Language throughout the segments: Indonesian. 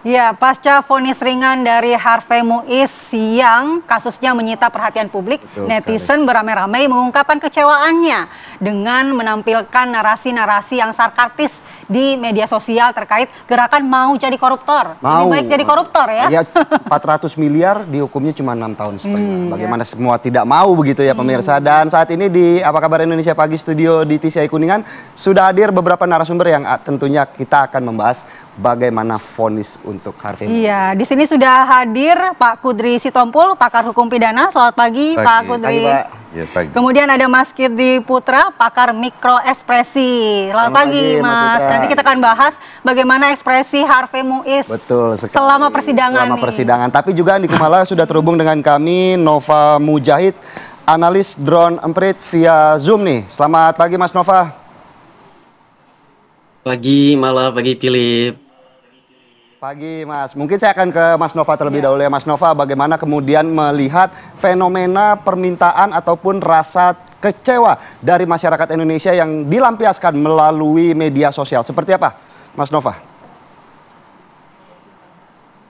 Ya, pasca vonis ringan dari Harvey Muiz yang kasusnya menyita perhatian publik, Betul netizen beramai-ramai mengungkapkan kecewaannya dengan menampilkan narasi-narasi yang sarkastis di media sosial terkait gerakan mau jadi koruptor. Lebih baik jadi koruptor ya. Ya, 400 miliar dihukumnya cuma 6 tahun setengah. Bagaimana semua tidak mau begitu ya pemirsa. Dan saat ini di Apa Kabar Indonesia Pagi studio di TCI Kuningan sudah hadir beberapa narasumber yang tentunya kita akan membahas bagaimana vonis untuk Harvey Muiz. Iya, di sini sudah hadir Pak Kudri Sitompul, pakar hukum pidana. Selamat pagi, Pak Kudri. Pagi, Pak. Ya, pagi. Kemudian ada Mas Kirdi Putra, pakar mikroekspresi. Selamat pagi, Mas. Nanti kita akan bahas bagaimana ekspresi Harvey Muiz. Betul sekali. Selama persidangan. Selama persidangan. Tapi juga di Kumala sudah terhubung dengan kami Nova Mujahid, analis drone emprit via Zoom nih. Selamat pagi, Mas Nova. Pagi, malah pagi Philip. Pagi Mas, mungkin saya akan ke Mas Nova terlebih dahulu ya. Mas Nova, bagaimana kemudian melihat fenomena permintaan ataupun rasa kecewa dari masyarakat Indonesia yang dilampiaskan melalui media sosial? Seperti apa Mas Nova?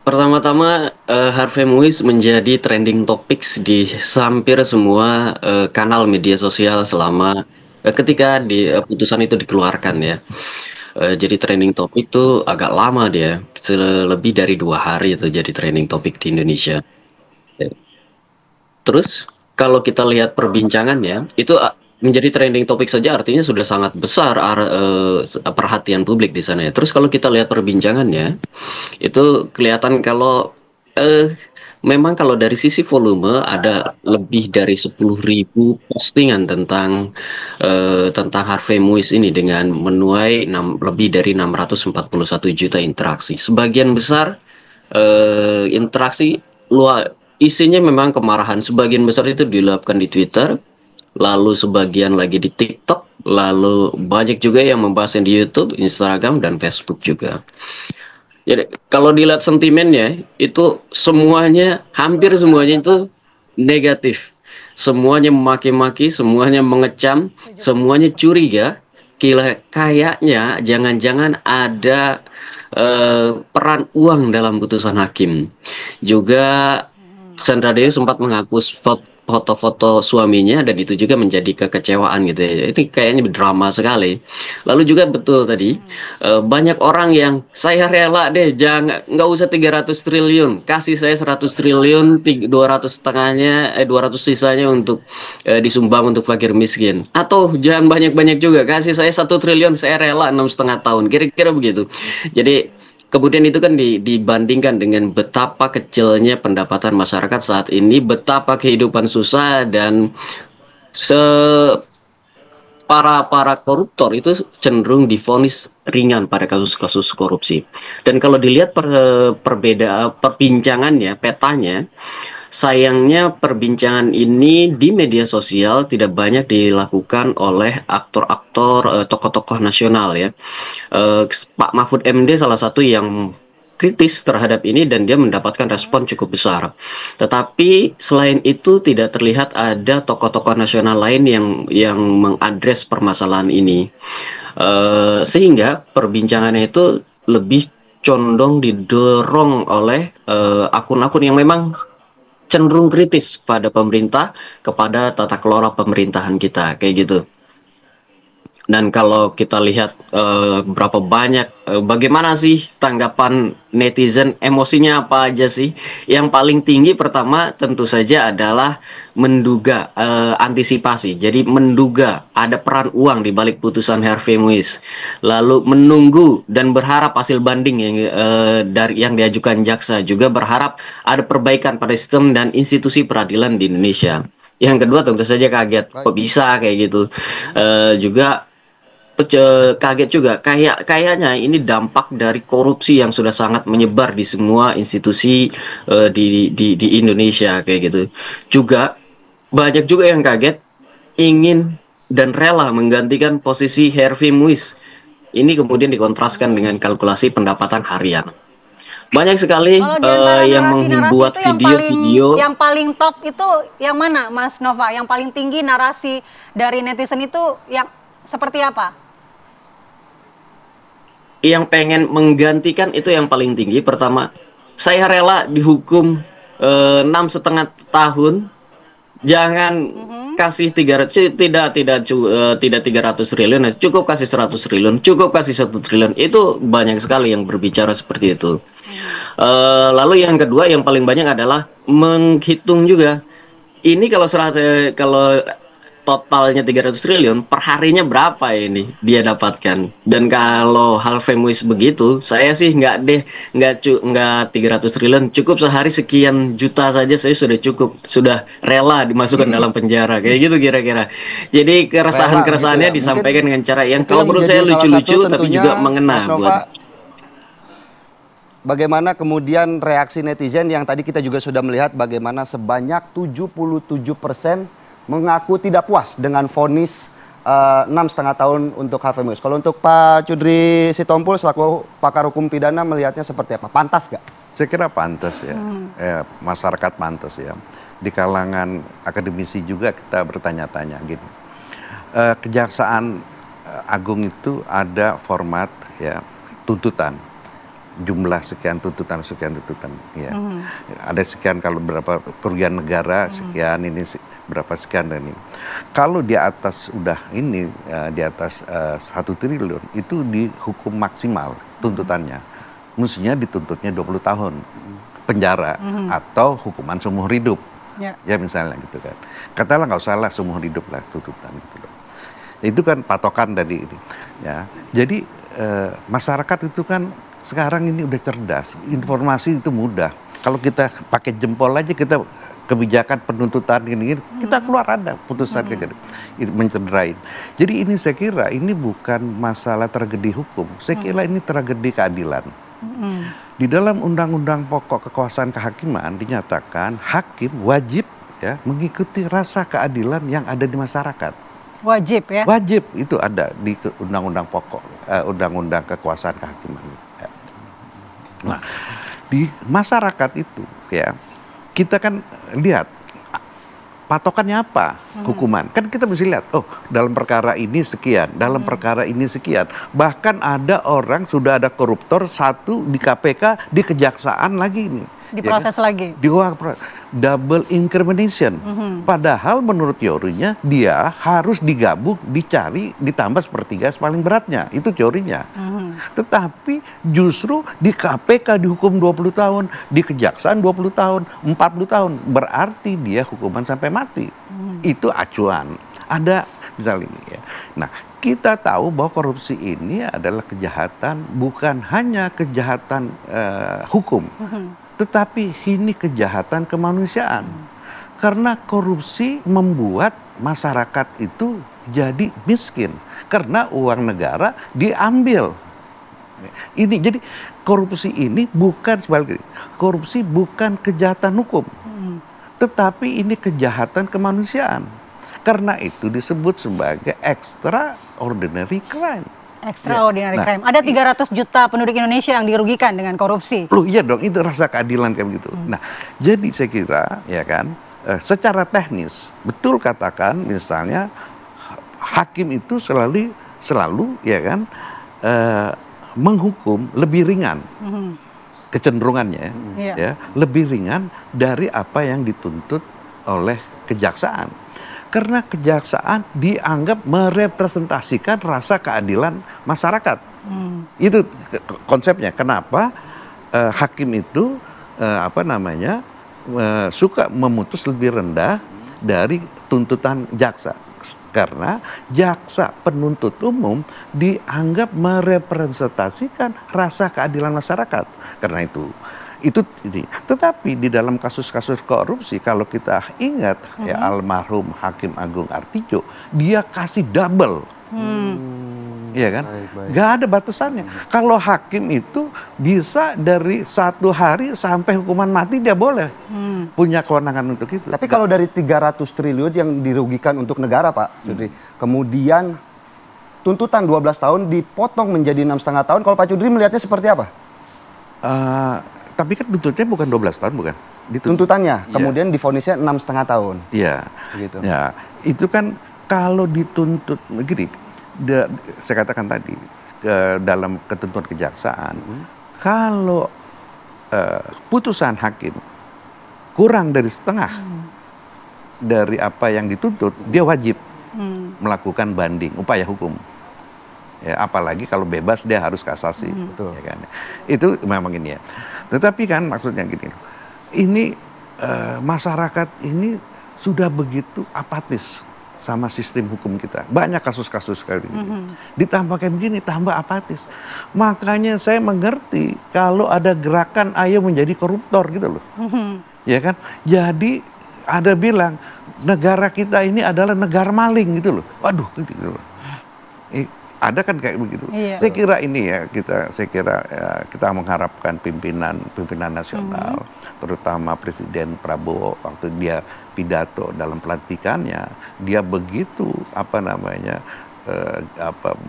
Pertama-tama Harvey Muiz menjadi trending topics di hampir semua kanal media sosial selama ketika putusan itu dikeluarkan ya. Jadi trending topik itu agak lama dia, lebih dari 2 hari itu jadi trending topik di Indonesia. Terus kalau kita lihat perbincangannya, itu menjadi trending topik saja artinya sudah sangat besar perhatian publik di sana ya. Terus kalau kita lihat perbincangannya, itu kelihatan kalau memang kalau dari sisi volume ada lebih dari 10.000 postingan tentang Harvey Muiz ini dengan menuai lebih dari 641 juta interaksi. Sebagian besar interaksi isinya memang kemarahan. Sebagian besar itu dilakukan di Twitter, lalu sebagian lagi di TikTok, lalu banyak juga yang membahasnya di YouTube, Instagram, dan Facebook juga. Jadi kalau dilihat sentimennya itu semuanya, hampir semuanya itu negatif. Semuanya memaki-maki, semuanya mengecam, semuanya curiga. Kayaknya jangan-jangan ada peran uang dalam putusan hakim. Juga Sandra Dewi sempat menghapus foto-foto suaminya dan itu juga menjadi kekecewaan gitu ya. Ini kayaknya drama sekali. Lalu juga betul tadi banyak orang yang saya rela deh, nggak usah 300 triliun, kasih saya 100 triliun, 200 setengahnya 200 sisanya untuk disumbang untuk fakir miskin. Atau jangan banyak-banyak juga, kasih saya 1 triliun, saya rela 6,5 tahun. Kira-kira begitu. Jadi kemudian itu kan dibandingkan dengan betapa kecilnya pendapatan masyarakat saat ini, betapa kehidupan susah dan para koruptor itu cenderung divonis ringan pada kasus-kasus korupsi. Dan kalau dilihat perbincangannya, petanya, sayangnya perbincangan ini di media sosial tidak banyak dilakukan oleh aktor-aktor, tokoh-tokoh nasional ya. Pak Mahfud MD salah satu yang kritis terhadap ini dan dia mendapatkan respon cukup besar. Tetapi selain itu tidak terlihat ada tokoh-tokoh nasional lain yang mengadres permasalahan ini. Sehingga perbincangannya itu lebih condong didorong oleh akun-akun yang memang cenderung kritis pada pemerintah, kepada tata kelola pemerintahan kita, kayak gitu. Dan kalau kita lihat berapa banyak, bagaimana sih tanggapan netizen, emosinya apa aja sih? Yang paling tinggi pertama tentu saja adalah menduga, antisipasi. Jadi menduga ada peran uang di balik putusan Harvey Muiz. Lalu menunggu dan berharap hasil banding yang diajukan jaksa, juga berharap ada perbaikan pada sistem dan institusi peradilan di Indonesia. Yang kedua tentu saja kaget, kok bisa kayak gitu. Juga kaget juga, kayaknya ini dampak dari korupsi yang sudah sangat menyebar di semua institusi di Indonesia kayak gitu. Juga banyak juga yang kaget, ingin dan rela menggantikan posisi Harvey Muiz. Ini kemudian dikontraskan dengan kalkulasi pendapatan harian. Banyak sekali yang membuat video-video. Yang paling top itu yang mana, Mas Nova? Yang paling tinggi narasi dari netizen itu yang seperti apa? yang pengen menggantikan itu yang paling tinggi. Pertama, saya rela dihukum 6,5 tahun. Jangan kasih 300, tidak 300 triliun, cukup kasih 100 triliun, cukup kasih 1 triliun. Itu banyak sekali yang berbicara seperti itu. Lalu yang kedua yang paling banyak adalah menghitung juga. Ini kalau totalnya 300 triliun, per harinya berapa ini dia dapatkan. Dan kalau Harvey Moise begitu, saya sih nggak 300 triliun, cukup sehari sekian juta saja saya sudah cukup, sudah rela dimasukkan dalam penjara, kayak gitu kira-kira. Jadi keresahan-keresahannya disampaikan dengan cara yang kalau menurut saya lucu-lucu tapi juga mengena buat. Bagaimana kemudian reaksi netizen yang tadi kita juga sudah melihat bagaimana sebanyak 77% mengaku tidak puas dengan vonis 6,5 tahun untuk Harvey Moise. Kalau untuk Pak Cudri Sitompul selaku pakar hukum pidana melihatnya seperti apa? Pantas gak? Saya kira pantas ya. Masyarakat pantas ya. Di kalangan akademisi juga kita bertanya-tanya gitu. Kejaksaan Agung itu ada format ya tuntutan. Jumlah sekian tuntutan ya. Ada sekian kalau berapa kerugian negara sekian ini berapa sekian dan ini. Kalau di atas udah ini di atas 1 triliun itu dihukum maksimal tuntutannya. Mestinya dituntutnya 20 tahun penjara atau hukuman seumur hidup. Ya misalnya gitu kan. Katakanlah nggak usah lah seumur hidup lah tuntutan gitu loh. Itu kan patokan dari ini ya. Jadi masyarakat itu kan sekarang ini udah cerdas, informasi itu mudah. Kalau kita pakai jempol aja kita kebijakan penuntutan ini kita keluar ada putusan kayak gitu, itu mencederai. Jadi ini saya kira ini bukan masalah tragedi hukum, saya kira ini tragedi keadilan. Di dalam Undang-Undang Pokok Kekuasaan Kehakiman dinyatakan hakim wajib ya mengikuti rasa keadilan yang ada di masyarakat. Wajib ya? Wajib, itu ada di Undang-Undang Pokok, Undang-Undang Kekuasaan Kehakiman. Nah, di masyarakat itu ya kita kan lihat patokannya apa hukuman. Kan kita bisa lihat, oh dalam perkara ini sekian, dalam perkara ini sekian. Bahkan ada orang sudah ada koruptor satu di KPK, di kejaksaan lagi ini. Diproses ya kan? Lagi. Double incrimination. Padahal menurut teorinya dia harus digabung, dicari, ditambah sepertiga paling beratnya. Itu teorinya. Tetapi justru di KPK dihukum 20 tahun, di kejaksaan 20 tahun, 40 tahun. Berarti dia hukuman sampai mati. Itu acuan. Ada misalnya ini ya. Nah, kita tahu bahwa korupsi ini adalah kejahatan, bukan hanya kejahatan hukum. Tetapi ini kejahatan kemanusiaan. Karena korupsi membuat masyarakat itu jadi miskin. Karena uang negara diambil. Ini jadi korupsi ini bukan sebaliknya. Korupsi bukan kejahatan hukum. Tetapi ini kejahatan kemanusiaan. Karena itu disebut sebagai extraordinary crime. Extraordinary crime. Ada 300 juta penduduk Indonesia yang dirugikan dengan korupsi. Loh iya dong, itu rasa keadilan kayak begitu. Nah, jadi saya kira ya kan, secara teknis betul katakan misalnya hakim itu selalu ya kan menghukum lebih ringan. Kecenderungannya ya, lebih ringan dari apa yang dituntut oleh kejaksaan. Karena kejaksaan dianggap merepresentasikan rasa keadilan masyarakat. Itu konsepnya. Kenapa hakim itu suka memutus lebih rendah dari tuntutan jaksa. Karena jaksa penuntut umum dianggap merepresentasikan rasa keadilan masyarakat. Karena itu. Tetapi di dalam kasus-kasus korupsi kalau kita ingat ya almarhum Hakim Agung Artijo, dia kasih double. Iya kan? Gak ada batasannya. Kalau hakim itu bisa dari 1 hari sampai hukuman mati dia boleh punya kewenangan untuk itu. Tapi kalau dari 300 triliun yang dirugikan untuk negara Pak Cudri, kemudian tuntutan 12 tahun dipotong menjadi 6,5 tahun, kalau Pak Cudri melihatnya seperti apa? Tapi kan tuntutnya bukan 12 tahun, bukan? Tuntutannya, kemudian divonisnya 6,5 tahun. Iya. Gitu. Ya, itu kan kalau dituntut begini, saya katakan tadi dalam ketentuan kejaksaan, kalau putusan hakim kurang dari setengah dari apa yang dituntut, dia wajib melakukan banding, upaya hukum. Ya, apalagi kalau bebas dia harus kasasi, ya kan? Itu memang ini ya. Tetapi kan maksudnya gini, ini masyarakat ini sudah begitu apatis sama sistem hukum kita. Banyak kasus-kasus kayak gini. Ditambah kayak begini, tambah apatis. Makanya saya mengerti kalau ada gerakan ayo menjadi koruptor gitu loh. Ya kan? Jadi ada bilang negara kita ini adalah negara maling gitu loh. Waduh, gitu loh. Ada kan kayak begitu. Iya. Saya kira ini ya kita mengharapkan pimpinan nasional, terutama Presiden Prabowo waktu dia pidato dalam pelantikannya, dia begitu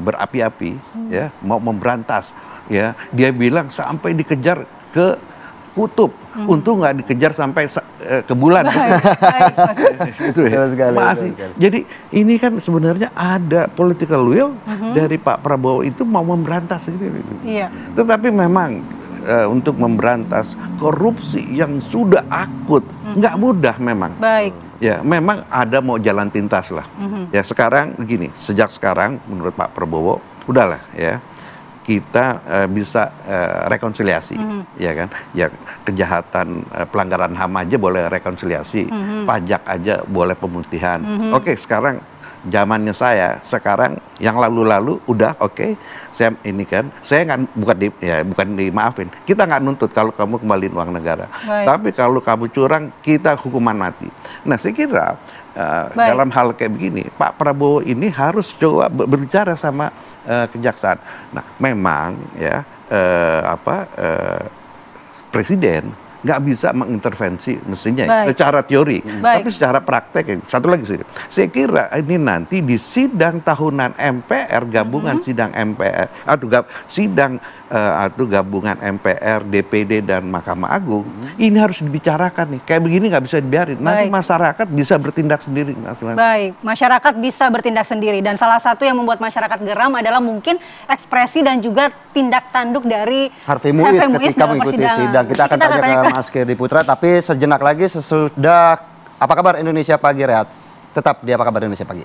berapi-api, ya, mau memberantas, ya, dia bilang sampai dikejar ke kutub, untung nggak dikejar sampai ke bulan. Itu ya. Masih. Jadi ini kan sebenarnya ada political will dari Pak Prabowo itu mau memberantas gitu. Iya. Tetapi memang untuk memberantas korupsi yang sudah akut nggak mudah memang. Baik. Ya, memang ada mau jalan pintas lah. Ya sekarang begini, sejak sekarang menurut Pak Prabowo udahlah ya. Kita bisa rekonsiliasi, ya kan? Ya kejahatan pelanggaran HAM aja boleh rekonsiliasi, pajak aja boleh pemutihan. Oke, sekarang zamannya saya, sekarang yang lalu-lalu udah oke. Saya ini kan, saya nggak bukan dimaafin. Kita nggak nuntut kalau kamu kembaliin uang negara. Baik. Tapi kalau kamu curang, kita hukuman mati. Nah, saya kira dalam hal kayak begini, Pak Prabowo ini harus coba berbicara sama kejaksaan. Nah, memang ya presiden nggak bisa mengintervensi mestinya secara teori, tapi secara praktek. Satu lagi sih, saya kira ini nanti di sidang tahunan MPR, gabungan sidang MPR atau gabungan MPR, DPD dan Mahkamah Agung, ini harus dibicarakan nih. Kayak begini nggak bisa dibiarin. Nanti masyarakat bisa bertindak sendiri. Baik, masyarakat bisa bertindak sendiri, dan salah satu yang membuat masyarakat geram adalah mungkin ekspresi dan juga tindak tanduk dari Harvey Muiz ketika mengikuti sidang. Kita akan tanya ke Mas Kirdi Putra, tapi sejenak lagi sesudah Apa Kabar Indonesia Pagi, Rehat. Tetap di Apa Kabar Indonesia Pagi.